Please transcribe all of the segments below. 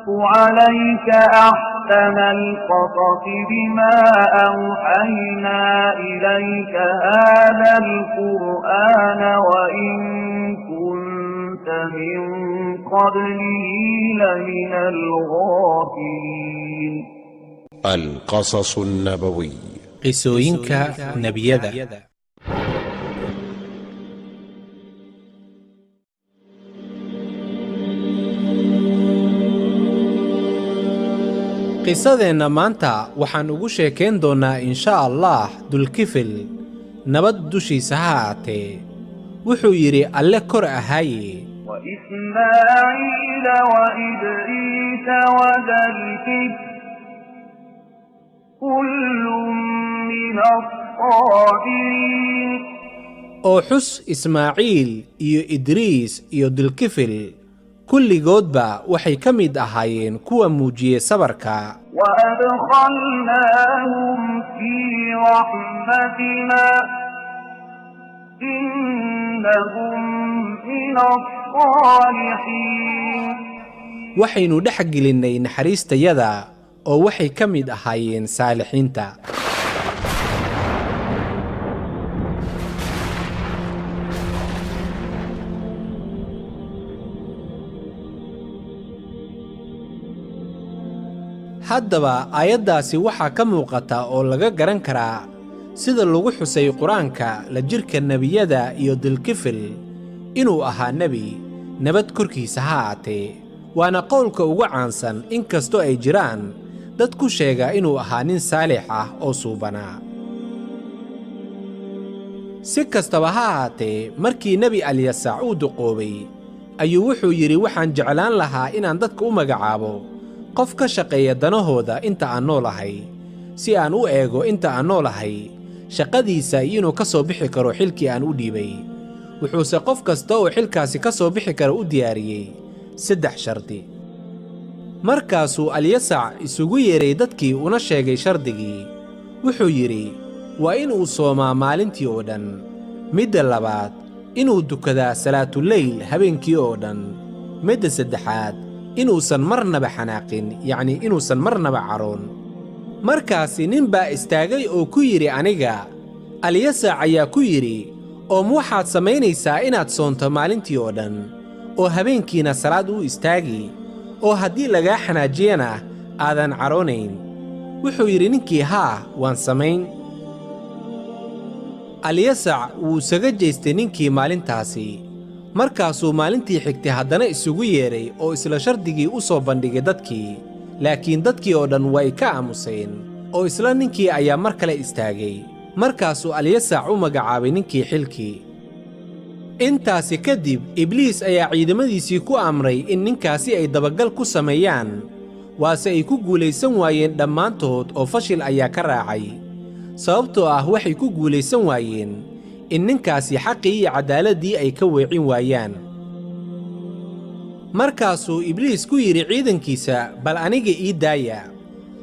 عليك أحسن القصص بما أوحينا إليك هذا القرآن وإن كنت من قبله لمن الغافلين. القصص النبوي قصوينك نبيذا. qisadeenna maanta waxaan ugu sheekayn doonnaa inshaa allah dulkifil nabad dushiisa ha ahaatee wuxuu yidhi alle kor ahaaye وإسماعيل وإدريس وذا الكفل كل من الصابرين. oo xus ismaaciil iyo idriis iyo dulkifil kulligoodba waxay ka mid ahaayeen kuwa muujiyey sabarka. وأدخلناهم في رحمتنا إنهم من الصالحين. waxaynu dhex gelinnay naxariistayada oo waxay ka mid ahaayeen saalixiinta. haddaba aayaddaasi waxaa ka muuqata oo laga garan karaa sida lagu xusay qur-aanka la jirka nebiyada iyo dulkifil inuu ahaa nebi nabad korkiisa ha ahaatee waana qowlka ugu caansan in kastoo ay jiraan dad ku sheega inuu ahaa nin saalix ah oo suubanaa. si kastaba ha ahaatee markii nebi alyasac uu duqoobay ayuu wuxuu yidhi waxaan jeclaan lahaa inaan dadka u magacaabo qof ka shaqeeya danahooda inta aan noolahay si aan u eego inta aan noolahay shaqadiisa iyo inuu ka soo bixi karo xilkii aan u dhiibay. wuxuuse qof kasta oo xilkaasi ka soo bixi kara u diyaariyey 3 shardi. markaasuu alyasac isugu yeeray dadkii una sheegay shardigii. wuxuu yidhi waa inuu soomaa maalintii oo dhan. midda labaad inuu dukadaa salaatuleyl habeenkii oo dhan. midda saddexaad inuusan marnaba xanaaqin yacnii inuusan marnaba caroon. markaasi nin baa istaagay oo ku yidhi aniga. alyasac ayaa ku yidhi oo ma waxaad samaynaysaa inaad soonto maalintii oo dhan oo habeenkiina salaad u istaagi oo haddii lagaa xanaajiyana aadan caroonayn? wuxuu yidhi ninkii haa waan samayn. alyasac wuu isaga jeestay ninkii maalintaasi. markaasuu maalintii xigtay haddana isugu yeedhay oo isla shardigii u soo bandhigay dadkii. laakiin dadkii oo dhan way ka aamuseen oo isla ninkii ayaa mar kale istaagay. markaasuu alyasac u magacaabay ninkii xilkii. intaasi kadib ibliis ayaa ciidamadiisii ku amray in ninkaasi ay dabagal ku sameeyaan. waase ay ku guulaysan waayeen dhammaantood oo fashil ayaa ka raacay. sababtoo ah waxay ku guulaysan waayeen in ninkaasi xaqii iyo caddaaladdii ay ka weecin waayaan. markaasuu ibliis ku yidhi ciidankiisa bal aniga ii daaya.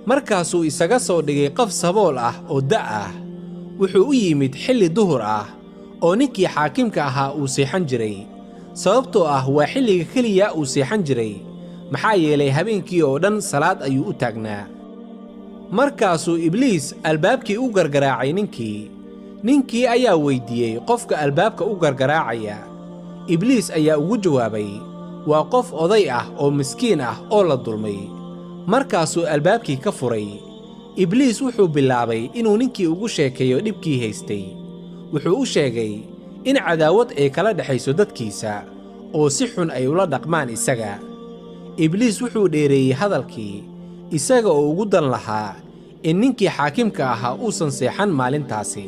markaasuu isaga soo dhigay qof sabool ah oo da' ah. wuxuu u yimid xilli duhur ah oo ninkii xaakimka ahaa uu seexan jiray. sababtoo ah waa xilliga keliya uu seexan jiray maxaa yeelay habeenkii oo dhan salaad ayuu u taagnaa. markaasuu ibliis albaabkii u gargaraacay ninkii. ninkii ayaa weyddiiyey qofka albaabka u gargaraacaya. ibliis ayaa ugu jawaabay waa qof oday ah oo miskiin ah oo la dulmay. markaasuu albaabkii ka furay. ibliis wuxuu bilaabay inuu ninkii ugu sheekeeyo dhibkii haystay. wuxuu u sheegay in cadaawad ay kala dhexayso dadkiisa oo si xun ay ula dhaqmaan isaga. ibliis wuxuu dheereeyey hadalkii isaga oo ugu dan lahaa in ninkii xaakimka ahaa uusan seexan maalintaasi.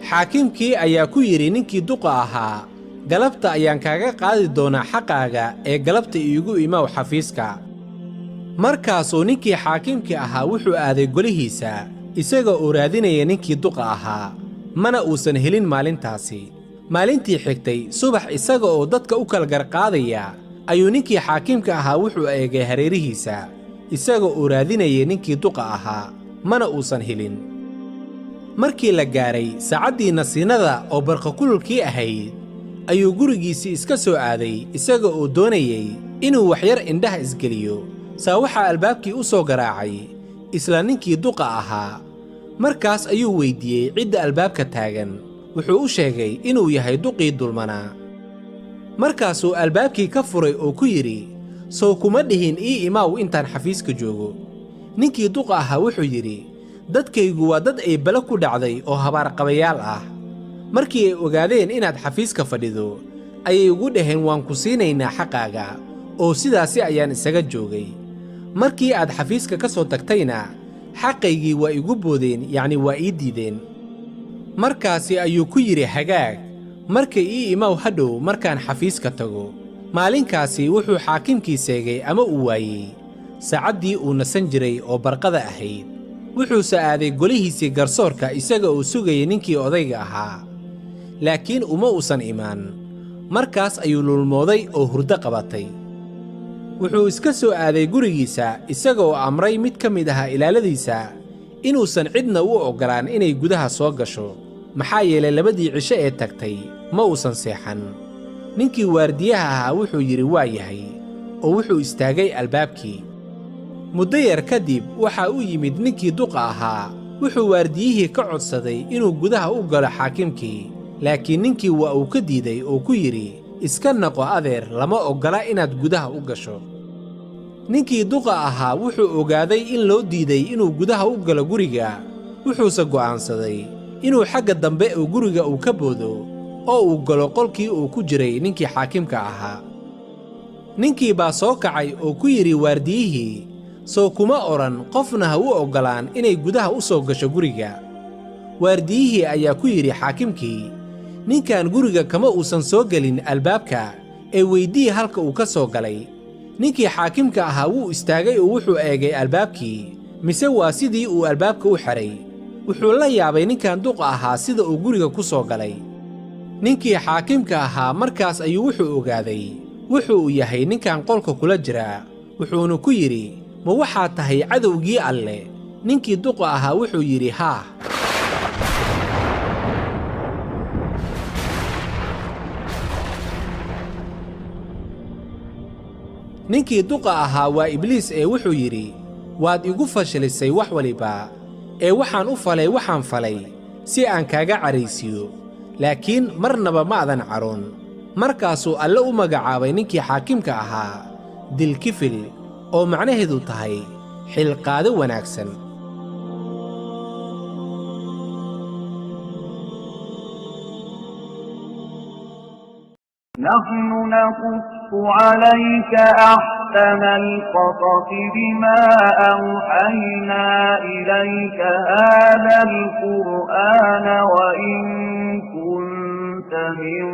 xaakimkii ayaa ku yidhi ninkii duqa ahaa galabta ayaan kaaga qaadi doonaa xaqaaga ee galabta iigu imaw xafiiska. markaasuu ninkii xaakimkii ahaa wuxuu aaday golihiisa isaga oo raadinaya ninkii duqa ahaa mana uusan helin maalintaasi. maalintii xigtay subax isaga oo dadka u kala garqaadaya ayuu ninkii xaakimka ahaa wuxuu eegay hareerihiisa isaga oo raadinaya ninkii duqa ahaa mana uusan helin. markii la gaaray saacaddii nasiinada oo barqakululkii ahayd ayuu gurigiisii iska soo aaday isaga oo doonayay inuu waxyar indhaha isgeliyo saa waxaa albaabkii u soo garaacay isla ninkii duqa ahaa. markaas ayuu weyddiiyey cidda albaabka taagan. wuxuu u sheegay inuu yahay duqii dulmanaa. markaasuu albaabkii ka furay oo ku yidhi, sow kuma dhihin ii imaaw intaan xafiiska joogo. ninkii duqa ahaa wuxuu yidhi, dadkaygu waa dad ay balo ku dhacday oo habaarqabayaal ah. markii ay ogaadeen inaad xafiiska fadhido ayay ugu dhaheen waan ku siinaynaa xaqaaga, oo sidaasi ayaan isaga joogay. markii aad xafiiska ka soo tagtayna xaqaygii waa igu boodeen, yacni waa ii diideen. markaasi ayuu ku yidhi hagaag, markay ii imaaw hadhow markaan xafiiska tago. maalinkaasi wuxuu xaakimkii seegay ama uu waayey saacaddii uu nasan jiray oo barqada ahayd. wuxuuse aaday golihiisii garsoorka isaga oo sugayay ninkii odayga ahaa, laakiin uma uusan imaan. markaas ayuu lulmooday oo hurdo qabatay. wuxuu iska soo aaday gurigiisa isaga oo amray mid ka mid ahaa ilaaladiisa inuusan cidna u oggolaan inay gudaha soo gasho, maxaa yeelay 2dii cisho ee tagtay ma uusan seexan. ninkii waardiyaha ahaa wuxuu yidhi waa yahay, oo wuxuu istaagay albaabkii. muddo yar kadib waxaa u yimid ninkii duqa ahaa. wuxuu waardiyihii ka codsaday inuu gudaha u galo xaakimkii, laakiin ninkii waa uu ka diiday oo ku yidhi, iska noqo adeer, lama oggola inaad gudaha u gasho. ninkii duqa ahaa wuxuu ogaaday in loo diiday inuu gudaha u galo guriga. wuxuuse go'aansaday inuu xagga dambe oo guriga uu ka boodo oo uu galo qolkii uu ku jiray ninkii xaakimka ahaa. ninkii baa soo kacay oo ku yidhi waardiyihii, sow kuma odhan qofna ha u oggolaan inay gudaha u soo gasho guriga. waardiyihii ayaa ku yidhi xaakimkii, ninkan guriga kama uusan soo gelin albaabka ee weydii halka uu ka soo galay. ninkii xaakimka ahaa wuu istaagay oo wuxuu eegay albaabkii, mise waa sidii uu albaabka u xidhay. wuxuu la yaabay ninkan duqa ahaa sida uu guriga ku soo galay. ninkii xaakimka ahaa markaas ayuu wuxuu ogaaday wuxuu yahay ninkan qolka kula jiraa. wuxuuna ku yidhi, ma waxaad tahay cadowgii alle? ninkii duqa ahaa wuxuu yidhi haa. ninkii duqa ahaa waa ibliis ee wuxuu yidhi, waad igu fashilisay wax waliba, ee waxaan u falay waxaan falay si aan kaaga caraysiiyo, laakiin marnaba ma adan caroon. markaasuu alle u magacaabay ninkii xaakimka ahaa dilkifil, oo macnaheedu tahay xilqaado wanaagsan. نحن نقص عليك أحسن القصص بما أوحينا إليك هذا القرآن وإن كنت من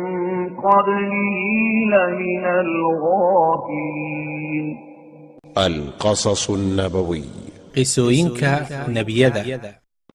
قبله لمن الغافلين. القصص النبوي قصوينك نبيذا